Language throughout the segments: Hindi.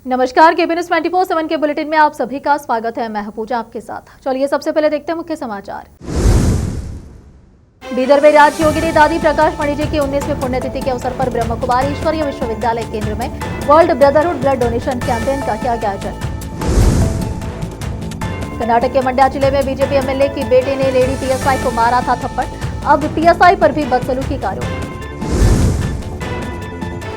नमस्कार, केबी न्यूज 24/7 के बुलेटिन में आप सभी का स्वागत है। मैं हूं पूजा आपके साथ। चलिए सबसे पहले देखते हैं मुख्य समाचार। बीदर में राज योगिनी दादी प्रकाश मणि जी की 19वीं पुण्यतिथि के अवसर पर ब्रह्म कुमारी ईश्वरीय विश्वविद्यालय केंद्र में world brotherhood blood donation campaign का किया गया आयोजन। कर्नाटक के मंड्या जिले में बीजेपी एमएलए की बेटी ने लेडी पीएसआई को मारा था थप्पड़, अब पीएसआई पर भी बदसलूकी का आरोप।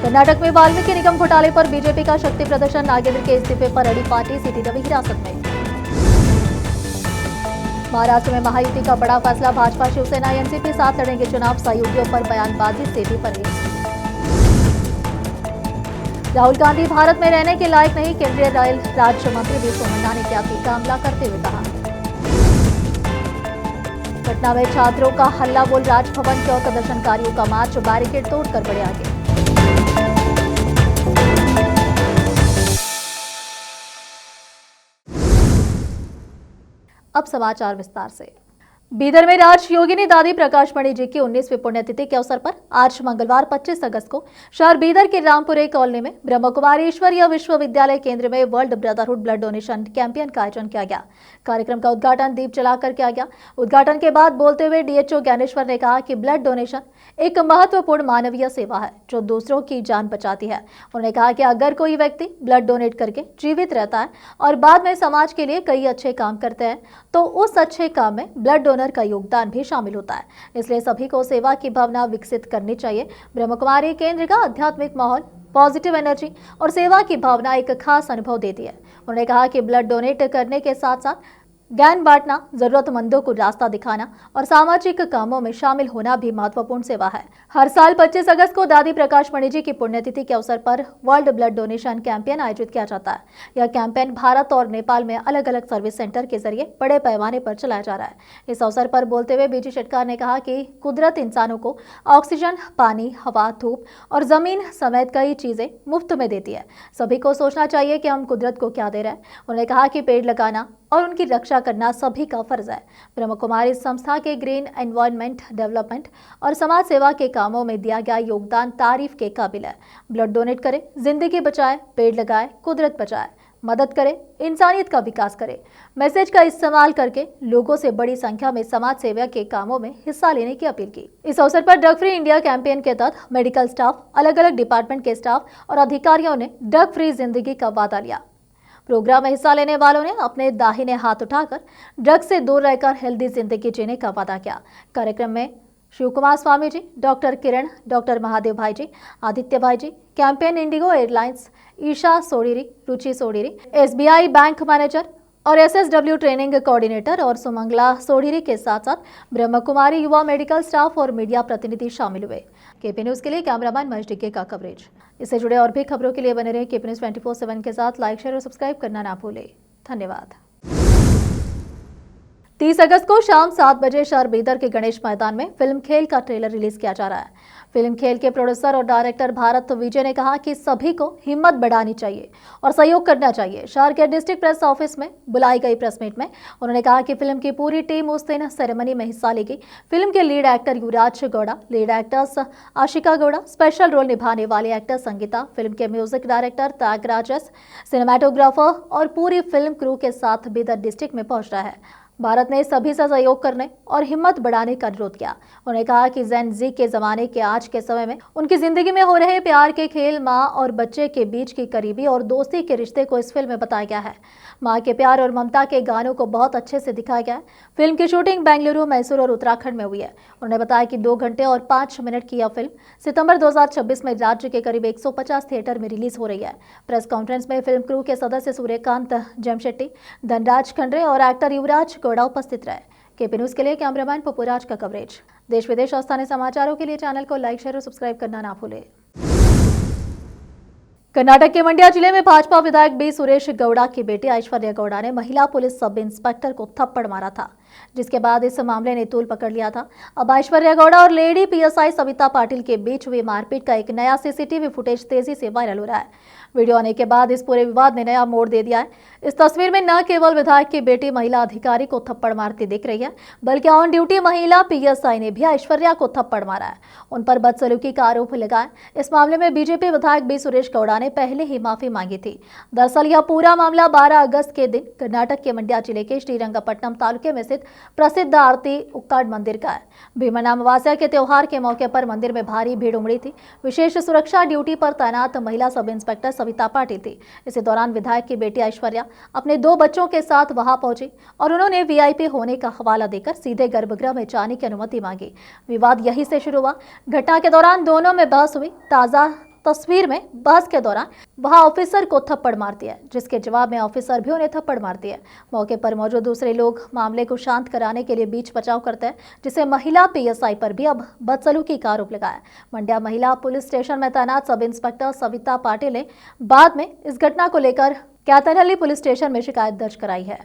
कर्नाटक में वाल्मीकि निगम घोटाले पर बीजेपी का शक्ति प्रदर्शन, नागेंद्र के इस्तीफे पर अड़ी पार्टी, सीटी रवि हिरासत में। महाराष्ट्र में महायुति का बड़ा फैसला, भाजपा शिवसेना एनसीपी साथ लड़ेंगे चुनाव, सहयोगियों पर बयानबाजी से भी परहेज। राहुल गांधी भारत में रहने के लायक नहीं, केंद्रीय रेल राज्य मंत्री वी सोमन्ना ने किया टीका हमला करते हुए कहा। पटना में छात्रों का हल्ला बोल, राजभवन की ओर प्रदर्शनकारियों का मार्च, बैरिकेड तोड़कर बढ़े आगे। अब समाचार विस्तार से। बीदर में राज योगिनी दादी प्रकाश मणि जी की 19वीं पुण्यतिथि के अवसर पर आज मंगलवार 25 अगस्त को शहर बीदर के रामपुरे कॉलोनी में ब्रह्म कुमारी ईश्वरीय विश्वविद्यालय केंद्र में world brotherhood blood donation campaign का आयोजन किया गया। कार्यक्रम का उद्घाटन दीप जलाकर किया गया। उद्घाटन के बाद बोलते हुए डीएचओ ज्ञानेश्वर ने कहा कि ब्लड डोनेशन एक महत्वपूर्ण मानवीय सेवा है जो दूसरों की जान बचाती है। उन्होंने कहा कि अगर कोई व्यक्ति ब्लड डोनेट करके जीवित रहता है और बाद में समाज के लिए कई अच्छे काम करते हैं तो उस अच्छे काम में ब्लड डोनर का योगदान भी शामिल होता है। इसलिए सभी को सेवा की भावना विकसित करनी चाहिए। ब्रह्म कुमारी केंद्र का आध्यात्मिक माहौल, पॉजिटिव एनर्जी और सेवा की भावना एक खास अनुभव देती है। उन्होंने कहा कि ब्लड डोनेट करने के साथ साथ ज्ञान बांटना, जरूरतमंदों को रास्ता दिखाना और सामाजिक कामों में शामिल होना भी महत्वपूर्ण सेवा है। हर साल 25 अगस्त को दादी प्रकाश मणि जी की पुण्यतिथि के अवसर पर वर्ल्ड ब्लड डोनेशन कैंपेन आयोजित किया जाता है। यह कैंपेन भारत और नेपाल में अलग अलग सर्विस सेंटर के जरिए बड़े पैमाने पर चलाया जा रहा है। इस अवसर पर बोलते हुए बीजी शेट्कार ने कहा कि कुदरत इंसानों को ऑक्सीजन, पानी, हवा, धूप और जमीन समेत कई चीजें मुफ्त में देती है। सभी को सोचना चाहिए कि हम कुदरत को क्या दे रहे हैं। उन्होंने कहा कि पेड़ लगाना और उनकी रक्षा करना सभी का फर्ज है। ब्रह्म कुमारी संस्था के ग्रीन एनवायरनमेंट डेवलपमेंट और समाज सेवा के कामों में दिया गया योगदान तारीफ के काबिल है। ब्लड डोनेट करें, जिंदगी बचाए, पेड़ लगाए, कुदरत बचाए, मदद करें, इंसानियत का विकास करें। मैसेज का इस्तेमाल करके लोगों से बड़ी संख्या में समाज सेवा के कामों में हिस्सा लेने की अपील की। इस अवसर पर ड्रग फ्री इंडिया कैंपेन के तहत मेडिकल स्टाफ, अलग अलग डिपार्टमेंट के स्टाफ और अधिकारियों ने ड्रग फ्री जिंदगी का वादा लिया। प्रोग्राम में हिस्सा लेने वालों ने अपने दाहिने हाथ उठाकर ड्रग्स से दूर रहकर हेल्दी जिंदगी जीने का वादा किया। कार्यक्रम में शिव कुमार स्वामी जी, डॉक्टर किरण, डॉक्टर महादेव भाई जी, आदित्य भाई जी, कैंपेन इंडिगो एयरलाइंस, ईशा सोडीरी, रुचि सोडीरी, एसबीआई बैंक मैनेजर और एसएसडब्ल्यू ट्रेनिंग कोऑर्डिनेटर और सुमंगला सोडीरी के साथ साथ ब्रह्म कुमारी युवा मेडिकल स्टाफ और मीडिया प्रतिनिधि शामिल हुए। केपी न्यूज के लिए कैमरामैन महेश डिग्गे का कवरेज। इससे जुड़े और भी खबरों के लिए बने रहे केपी न्यूज 24/7 के साथ। लाइक, शेयर और सब्सक्राइब करना ना भूलें। धन्यवाद। 30 अगस्त को शाम 7 बजे शहर बीदर के गणेश मैदान में फिल्म खेल का ट्रेलर रिलीज किया जा रहा है। फिल्म खेल के प्रोड्यूसर और डायरेक्टर भारत विजय ने कहा कि सभी को हिम्मत बढ़ानी चाहिए और सहयोग करना चाहिए। शहर के डिस्ट्रिक्ट प्रेस ऑफिस में बुलाई गई प्रेस मीट में उन्होंने कहा कि फिल्म की पूरी टीम उस दिन सेरेमनी में हिस्सा लेगी। फिल्म के lead actor Yuvraj Gowda, lead actors Ashika Gowda, special role निभाने वाले एक्टर संगीता, फिल्म के म्यूजिक डायरेक्टर त्यागराजस, सिनेमाटोग्राफर और पूरी फिल्म क्रू के साथ बीदर डिस्ट्रिक्ट में पहुंच रहा है। भारत ने सभी से सहयोग करने और हिम्मत बढ़ाने का अनुरोध किया। उन्होंने कहा कि जेन जी के जमाने के आज के समय में उनकी जिंदगी में हो रहे प्यार के खेल, माँ और बच्चे के बीच की करीबी और दोस्ती के रिश्ते को इस फिल्म में बताया गया है। माँ के प्यार और ममता के गानों को बहुत अच्छे से दिखाया गया है। फिल्म की शूटिंग बेंगलुरु, मैसूर और उत्तराखंड में हुई है। उन्होंने बताया कि 2 घंटे और 5 मिनट की यह फिल्म सितंबर 2026 में राज्य के करीब 150 थिएटर में रिलीज हो रही है। प्रेस कॉन्फ्रेंस में फिल्म क्रू के सदस्य सूर्यकांत जमशेट्टी, धनराज खंडरे और एक्टर युवराज गौड़ा उपस्थित रहे। केपी न्यूज के लिए कैमरामैन पपुराज का कवरेज। देश विदेश और स्थानीय समाचारों के लिए चैनल को लाइक, शेयर और सब्सक्राइब करना ना भूलें। कर्नाटक के मंड्या जिले में भाजपा विधायक बी सुरेश गौड़ा की बेटी ऐश्वर्या गौड़ा ने महिला पुलिस सब इंस्पेक्टर को थप्पड़ मारा था। जिसके बाद इस मामले ने तूल पकड़ लिया था। अब ऐश्वर्या गौड़ा और लेडी पीएसआई सविता पाटिल के बीच हुई मारपीट का एक नया सीसीटीवी फुटेज तेजी से वायरल हो रहा है। वीडियो आने के बाद इस पूरे विवाद ने नया मोड़ दे दिया है। इस तस्वीर में न केवल विधायक की बेटी महिला अधिकारी को थप्पड़ मारती दिख रही है, बल्कि ऑन ड्यूटी महिला पीएसआई ने भी ऐश्वर्या को थप्पड़ मारा है, उन पर बदसलूकी का आरोप लगाया। इस मामले में बीजेपी विधायक बी सुरेश गौड़ा ने पहले ही माफी मांगी थी। दरअसल यह पूरा मामला 12 अगस्त के दिन कर्नाटक के मंड्या जिले के श्रीरंगपट्टनम तालुके में स्थित प्रसिद्ध आरती उक्काड मंदिर का है। भीमन अमावस्या के त्योहार के मौके पर मंदिर में भारी भीड़ उमड़ी थी। विशेष सुरक्षा ड्यूटी पर तैनात महिला सब इंस्पेक्टर सविता पाटिल थी। इसी दौरान विधायक की बेटी ऐश्वर्या अपने 2 बच्चों के साथ वहां पहुंची और उन्होंने वीआईपी होने का हवाला देकर सीधे गर्भगृह में जाने की अनुमति मांगी। विवाद यहीं से शुरू हुआ। घटना के दौरान दोनों में बहस हुई। ताजा तस्वीर में बहस के दौरान वहां ऑफिसर को थप्पड़ मार दिया, जिसके जवाब में ऑफिसर भी उन्हें थप्पड़ मार दिया। मौके पर मौजूद दूसरे लोग मामले को शांत कराने के लिए बीच बचाव करते हैं, जिसे महिला पीएसआई पर भी अब बदसलूकी का आरोप लगाया। मंड्या महिला पुलिस स्टेशन में तैनात सब इंस्पेक्टर सविता पाटिल ने बाद में इस घटना को लेकर कैतनहल्ली पुलिस स्टेशन में शिकायत दर्ज कराई है।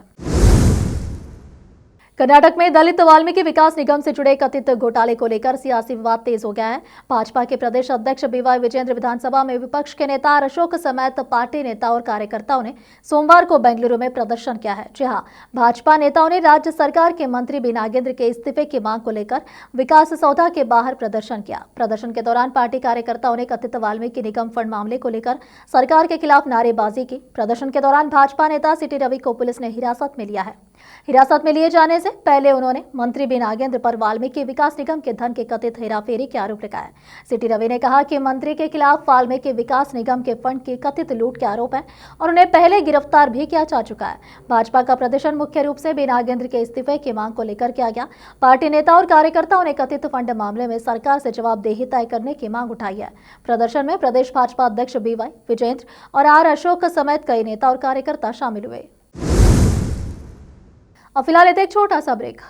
कर्नाटक में दलित वाल्मीकि विकास निगम से जुड़े कथित घोटाले को लेकर सियासी विवाद तेज हो गया है। भाजपा के प्रदेश अध्यक्ष बीवाई विजेंद्र विधानसभा में विपक्ष के नेता अशोक समेत पार्टी नेता और कार्यकर्ताओं ने सोमवार को बेंगलुरु में प्रदर्शन किया है। जी हां, भाजपा नेताओं ने राज्य सरकार के मंत्री बी नागेंद्र के इस्तीफे की मांग को लेकर विकास सौधा के बाहर प्रदर्शन किया। प्रदर्शन के दौरान पार्टी कार्यकर्ताओं ने कथित वाल्मीकि निगम फंड मामले को लेकर सरकार के खिलाफ नारेबाजी की। प्रदर्शन के दौरान भाजपा नेता सिटी रवि को पुलिस ने हिरासत में लिया है। हिरासत में लिए जाने से पहले उन्होंने मंत्री बी नागेंद्र पर वाल्मीकि विकास निगम के धन के कथित हेराफेरी के आरोप लगाए। सिटी रवि ने कहा कि मंत्री के खिलाफ वाल्मीकि विकास निगम के फंड की कथित लूट के आरोप है और उन्हें पहले गिरफ्तार भी किया जा चुका है। भाजपा का प्रदर्शन मुख्य रूप से बी नागेंद्र के इस्तीफे की मांग को लेकर किया गया। पार्टी नेता और कार्यकर्ताओं ने कथित फंड मामले में सरकार से जवाबदेही तय करने की मांग उठाई है। प्रदर्शन में प्रदेश भाजपा अध्यक्ष बीवाई विजेंद्र और आर अशोक समेत कई नेता और कार्यकर्ता शामिल हुए। अब फिलहाल लेते एक छोटा सा ब्रेक।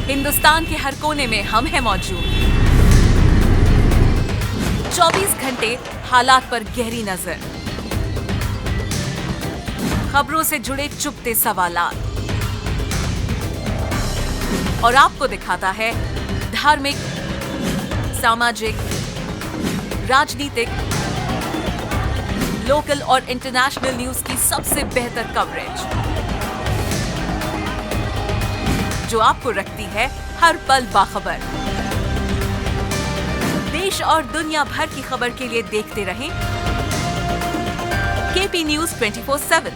हिंदुस्तान के हर कोने में हम हैं मौजूद। 24 घंटे हालात पर गहरी नजर, खबरों से जुड़े चुपते सवालात और आपको दिखाता है धार्मिक, सामाजिक, राजनीतिक, लोकल और इंटरनेशनल न्यूज की सबसे बेहतर कवरेज, जो आपको रखती है हर पल बाखबर। देश और दुनिया भर की खबर के लिए देखते रहें KP news 24/7।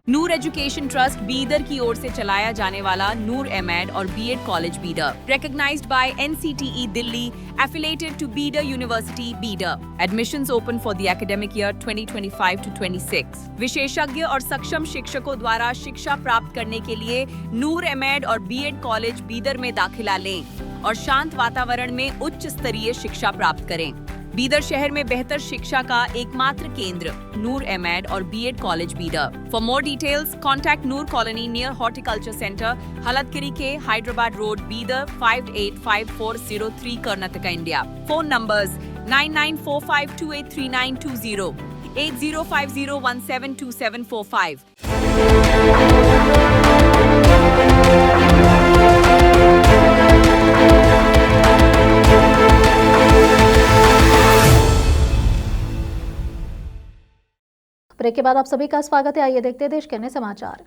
Noor education trust Bidar की ओर से चलाया जाने वाला नूर एमएड और BEd college Bidar, recognized by NCTE Delhi, affiliated to Bidar University, Bidar. Admissions open for the academic year 2025 to 26. विशेषज्ञ और सक्षम शिक्षकों द्वारा शिक्षा प्राप्त करने के लिए नूर एमएड और बीएड कॉलेज बीदर में दाखिला लें और शांत वातावरण में उच्च स्तरीय शिक्षा प्राप्त करें। बीदर शहर में बेहतर शिक्षा का एकमात्र केंद्र नूर एमएड और BEd college Bidar. For more details contact Noor colony near horticulture centre, Halatgiri के Hyderabad road, Bidar 585403 Karnataka, India. Phone numbers 9945283920, 8050172745। Break के बाद आप सभी का स्वागत है। आइए देखते हैं देश के अन्य समाचार।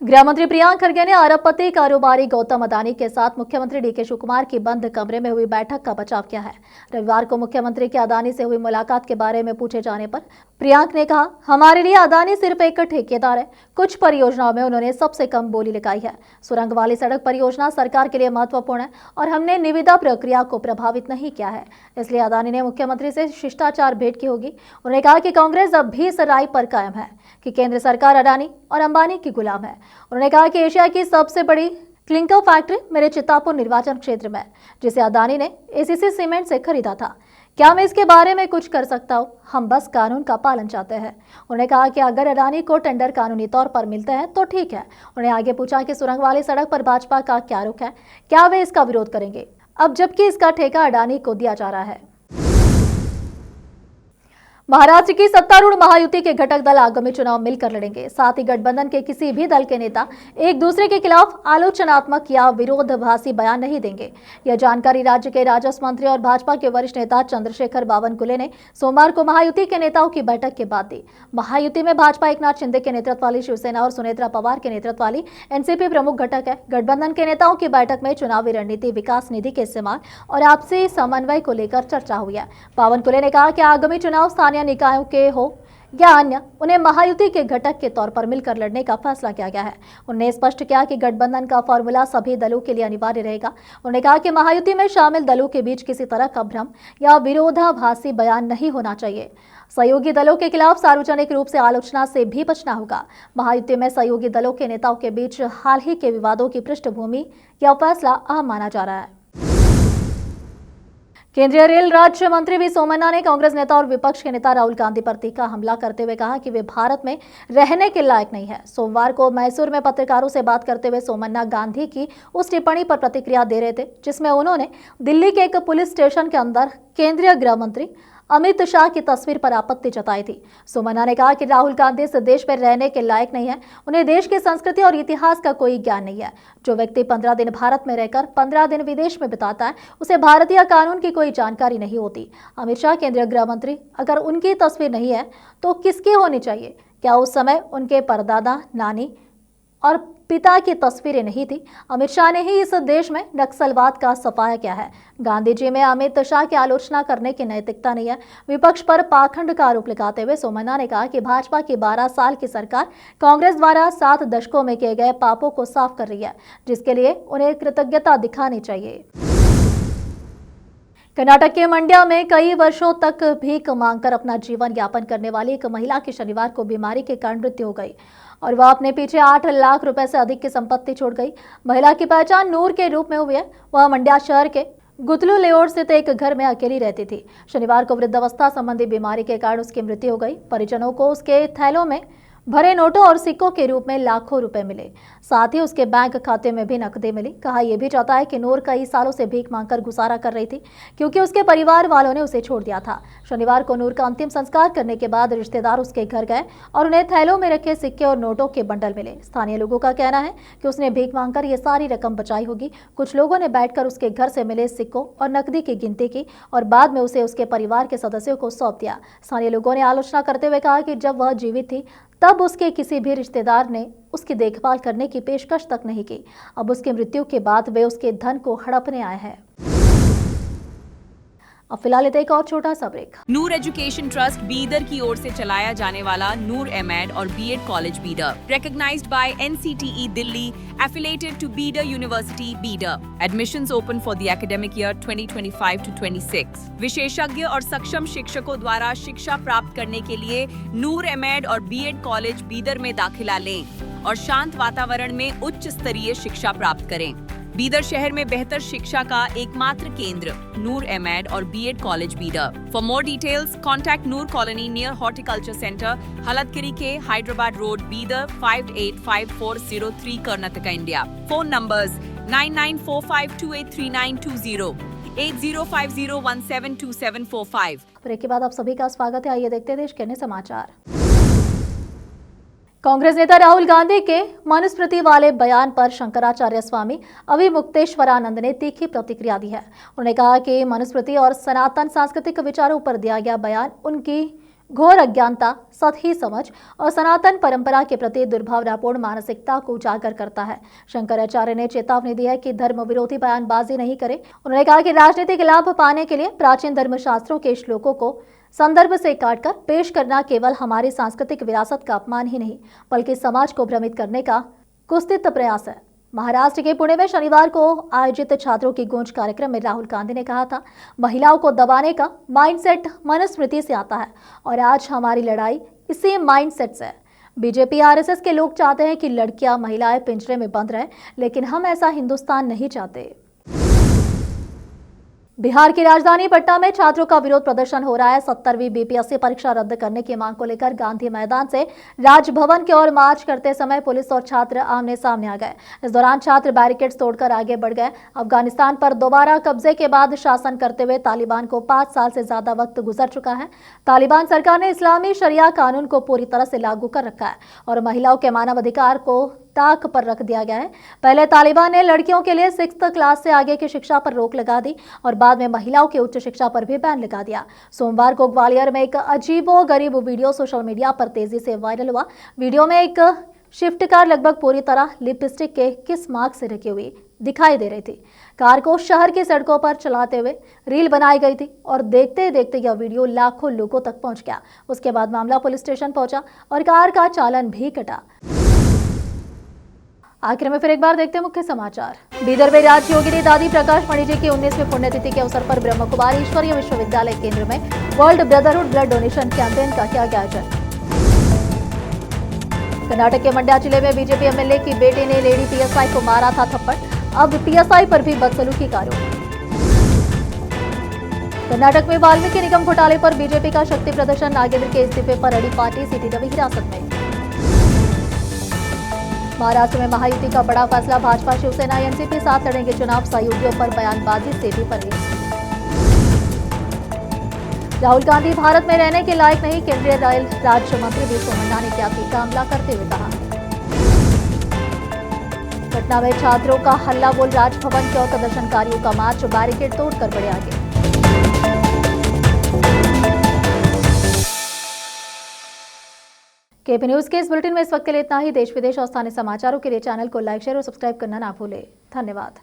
गृह मंत्री प्रियांक खरगे ने अरबपति कारोबारी गौतम अदानी के साथ मुख्यमंत्री डीके शिवकुमार की बंद कमरे में हुई बैठक का बचाव किया है। रविवार को मुख्यमंत्री के अदानी से हुई मुलाकात के बारे में पूछे जाने पर प्रियांक ने कहा, हमारे लिए अदानी सिर्फ एक ठेकेदार है। कुछ परियोजनाओं में उन्होंने सबसे कम बोली लगाई है। सुरंग वाली सड़क परियोजना सरकार के लिए महत्वपूर्ण है और हमने निविदा प्रक्रिया को प्रभावित नहीं किया है, इसलिए अदानी ने मुख्यमंत्री से शिष्टाचार भेंट की होगी। उन्होंने कहा कि कांग्रेस अब भी इस राय पर कायम है कि केंद्र सरकार अडानी और अंबानी की गुलाम है। उन्होंने कहा कि एशिया की सबसे बड़ी क्लिंकर फैक्ट्री मेरे चित्तापुर निर्वाचन क्षेत्र में है, जिसे अदानी ने एसीसी सीमेंट से खरीदा था। क्या मैं इसके बारे में कुछ कर सकता हूँ? हम बस कानून का पालन चाहते हैं। उन्होंने कहा कि अगर अडानी को टेंडर कानूनी तौर पर मिलते हैं तो ठीक है। उन्होंने आगे पूछा कि सुरंग वाली सड़क पर भाजपा का क्या रुख है, क्या वे इसका विरोध करेंगे, अब जबकि इसका ठेका अडानी को दिया जा रहा है। महाराष्ट्र की सत्तारूढ़ महायुति के घटक दल आगामी चुनाव मिलकर लड़ेंगे। साथ ही गठबंधन के किसी भी दल के नेता एक दूसरे के खिलाफ आलोचनात्मक या विरोधाभासी बयान नहीं देंगे। यह जानकारी राज्य के राजस्व मंत्री और भाजपा के वरिष्ठ नेता चंद्रशेखर बावनकुले ने सोमवार को महायुति के नेताओं की बैठक के बाद दी। महायुति में भाजपा एकनाथ शिंदे के नेतृत्व वाली शिवसेना और सुनेत्रा पवार के नेतृत्व वाली एनसीपी प्रमुख घटक है। गठबंधन के नेताओं की बैठक में चुनावी रणनीति, विकास निधि के इस्तेमाल और आपसी समन्वय को लेकर चर्चा हुई है। बावनकुले ने कहा कि आगामी चुनाव स्थानीय निकायों के हो या अन्य, उन्हें महायुति के घटक के तौर पर मिलकर लड़ने का फैसला किया गया है। उन्होंने स्पष्ट किया कि गठबंधन का फॉर्मूला सभी दलों के लिए अनिवार्य रहेगा। उन्होंने कहा कि महायुति में शामिल दलों के बीच किसी तरह का भ्रम या विरोधाभासी बयान नहीं होना चाहिए। सहयोगी दलों के खिलाफ सार्वजनिक रूप से आलोचना से भी बचना होगा। महायुति में सहयोगी दलों के नेताओं के बीच हाल ही के विवादों की पृष्ठभूमि यह फैसला अहम माना जा रहा है। केंद्रीय रेल राज्य मंत्री वी सोमन्ना ने कांग्रेस नेता और विपक्ष के नेता राहुल गांधी पर तीखा हमला करते हुए कहा कि वे भारत में रहने के लायक नहीं है। सोमवार को मैसूर में पत्रकारों से बात करते हुए सोमन्ना गांधी की उस टिप्पणी पर प्रतिक्रिया दे रहे थे जिसमें उन्होंने दिल्ली के एक पुलिस स्टेशन के अंदर केंद्रीय गृह मंत्री अमित शाह की तस्वीर पर आपत्ति जताई थी। सोमन्ना ने कहा कि राहुल गांधी इस देश में रहने के लायक नहीं है, उन्हें देश की संस्कृति और इतिहास का कोई ज्ञान नहीं है। जो व्यक्ति 15 दिन भारत में रहकर 15 दिन विदेश में बिताता है, उसे भारतीय कानून की कोई जानकारी नहीं होती। अमित शाह केंद्रीय गृह मंत्री, अगर उनकी तस्वीर नहीं है तो किसकी होनी चाहिए? क्या उस समय उनके परदादा, नानी और पिता की तस्वीरें नहीं थी? अमित शाह ने ही इस देश में नक्सलवाद का सफाया किया है। गांधी जी में अमित शाह की आलोचना करने की नैतिकता नहीं है। विपक्ष पर पाखंड का आरोप लगाते हुए सोमन्ना ने कहा कि भाजपा की 12 साल की सरकार कांग्रेस द्वारा 7 दशकों में किए गए पापों को साफ कर रही है, जिसके लिए उन्हें कृतज्ञता दिखानी चाहिए। कर्नाटक के मंड्या में कई वर्षों तक भीख मांगकर अपना जीवन यापन करने वाली एक महिला की शनिवार को बीमारी के कारण मृत्यु हो गई और वह अपने पीछे 8 लाख रुपए से अधिक की संपत्ति छोड़ गई। महिला की पहचान नूर के रूप में हुई है। वह मंड्या शहर के गुतलू लेआउट स्थित एक घर में अकेली रहती थी। शनिवार को वृद्धावस्था संबंधी बीमारी के कारण उसकी मृत्यु हो गई। परिजनों को उसके थैलों में भरे नोटों और सिक्कों के रूप में लाखों रुपए मिले। साथ ही उसके बैंक खाते में भी नकदी मिली। कहा यह भी जाता है कि नूर कई सालों से भीख मांगकर गुजारा कर रही थी क्योंकि उसके परिवार वालों ने उसे छोड़ दिया था। शनिवार को नूर का अंतिम संस्कार करने के बाद रिश्तेदार उसके घर गए और उन्हें थैलों में रखे सिक्के और नोटों के बंडल मिले। स्थानीय लोगों का कहना है कि उसने भीख मांगकर ये सारी रकम बचाई होगी। कुछ लोगों ने बैठकर उसके घर से मिले सिक्कों और नकदी की गिनती की और बाद में उसे उसके परिवार के सदस्यों को सौंप दिया। स्थानीय लोगों ने आलोचना करते हुए कहा कि जब वह जीवित थी तब उसके किसी भी रिश्तेदार ने उसकी देखभाल करने की पेशकश तक नहीं की। अब उसकी मृत्यु के बाद वे उसके धन को हड़पने आए हैं। अब फिलहाल एक और छोटा सा break. Noor education trust Bidar की ओर से चलाया जाने वाला नूर एमएड और BEd college Bidar, recognized by NCTE Delhi, affiliated to Bidar University, Bidar. Admissions open for the academic year 2025 to 26. विशेषज्ञ और सक्षम शिक्षकों द्वारा शिक्षा प्राप्त करने के लिए नूर एमएड और बीएड कॉलेज बीदर में दाखिला लें और शांत वातावरण में उच्च स्तरीय शिक्षा प्राप्त करें। बीदर शहर में बेहतर शिक्षा का एकमात्र केंद्र नूर एमएड और BEd college Bidar. For more details contact Noor colony near horticulture centre, Halatgiri के Hyderabad road, Bidar 585403 Karnataka, India. Phone numbers 9945283920, 8050172745। Break के बाद आप सभी का स्वागत है। आइए देखते हैं देश के अन्य समाचार। कांग्रेस नेता राहुल गांधी के मनुस्मृति वाले बयान पर शंकराचार्य स्वामी अविमुक्तेश्वरानंद ने तीखी प्रतिक्रिया दी है। उन्होंने कहा कि मनुस्मृति और सनातन सांस्कृतिक विचारों पर दिया गया बयान उनकी घोर अज्ञानता, सतही समझ और सनातन परंपरा के प्रति दुर्भावनापूर्ण मानसिकता को उजागर करता है। शंकराचार्य ने चेतावनी दी है कि धर्म विरोधी बयानबाजी नहीं करे। उन्होंने कहा कि राजनीतिक लाभ पाने के लिए प्राचीन धर्मशास्त्रों के श्लोकों को संदर्भ से काटकर पेश करना केवल हमारी सांस्कृतिक विरासत का अपमान ही नहीं बल्कि समाज को भ्रमित करने का कुत्सित प्रयास है। महाराष्ट्र के पुणे में शनिवार को आयोजित छात्रों की गूंज कार्यक्रम में राहुल गांधी ने कहा था, महिलाओं को दबाने का माइंडसेट मनुस्मृति से आता है और आज हमारी लड़ाई इसी माइंडसेट से है। बीजेपी आरएसएस के लोग चाहते हैं कि लड़कियां, महिलाएं पिंजरे में बंद रहें, लेकिन हम ऐसा हिंदुस्तान नहीं चाहते। बिहार की राजधानी पटना में छात्रों का विरोध प्रदर्शन हो रहा है। 70वीं बीपीएससी परीक्षा रद्द करने की मांग को लेकर गांधी मैदान से राजभवन की ओर मार्च करते समय पुलिस और छात्र आमने सामने आ गए। इस दौरान छात्र बैरिकेड्स तोड़कर आगे बढ़ गए। अफगानिस्तान पर दोबारा कब्जे के बाद शासन करते हुए तालिबान को 5 साल से ज्यादा वक्त गुजर चुका है। तालिबान सरकार ने इस्लामी शरिया कानून को पूरी तरह से लागू कर रखा है और महिलाओं के मानव अधिकार को ताक पर रख दिया गया है। पहले तालिबान ने लड़कियों के लिए 6th क्लास से आगे की शिक्षा पर रोक लगा दी और बाद में महिलाओं की उच्च शिक्षा पर भी बैन लगा दिया। सोमवार को ग्वालियर में एक अजीबोगरीब वीडियो सोशल मीडिया पर तेजी से वायरल हुआ। वीडियो में एक शिफ्ट कार लगभग पूरी तरह लिपस्टिक के किस मार्क से ढकी हुई दिखाई दे रही थी। कार को शहर की सड़कों पर चलाते हुए रील बनाई गई थी और देखते देखते यह वीडियो लाखों लोगों तक पहुंच गया। उसके बाद मामला पुलिस स्टेशन पहुंचा और कार का चालान भी कटा। आखिर में फिर एक बार देखते हैं मुख्य समाचार। बीदर में राजयोगिनी दादी प्रकाश मणि जी की 19वीं पुण्यतिथि के अवसर पर ब्रह्म कुमारी ईश्वरीय विश्वविद्यालय केंद्र में world brotherhood blood donation campaign का किया गया आयोजन। कर्नाटक के मंड्या जिले में बीजेपी एमएलए की बेटी ने लेडी पीएसआई को मारा था थप्पड़। अब पीएसआई पर भी बदसलूकी का आरोप। कर्नाटक में वाल्मीकि निगम घोटाले पर बीजेपी का शक्ति प्रदर्शन। नागेंद्र के इस्तीफे पर अड़ी पार्टी, सीटी रवि हिरासत में। महाराष्ट्र में महायुति का बड़ा फैसला। भाजपा शिवसेना एनसीपी साथ लड़ेंगे चुनाव। सहयोगियों पर बयानबाजी से भी परहेज। राहुल गांधी भारत में रहने के लायक नहीं, केंद्रीय रेल राज्य मंत्री वी सोमन्ना ने किया तीखा हमला करते हुए कहा। पटना में छात्रों का हल्ला बोल। राजभवन की ओर प्रदर्शनकारियों का मार्च। बैरिकेड तोड़कर बढ़े आगे। केपी न्यूज के इस बुलेटिन में इस वक्त के लिए इतना ही। देश विदेश और स्थानीय समाचारों के लिए चैनल को लाइक, शेयर और सब्सक्राइब करना ना भूलें। धन्यवाद।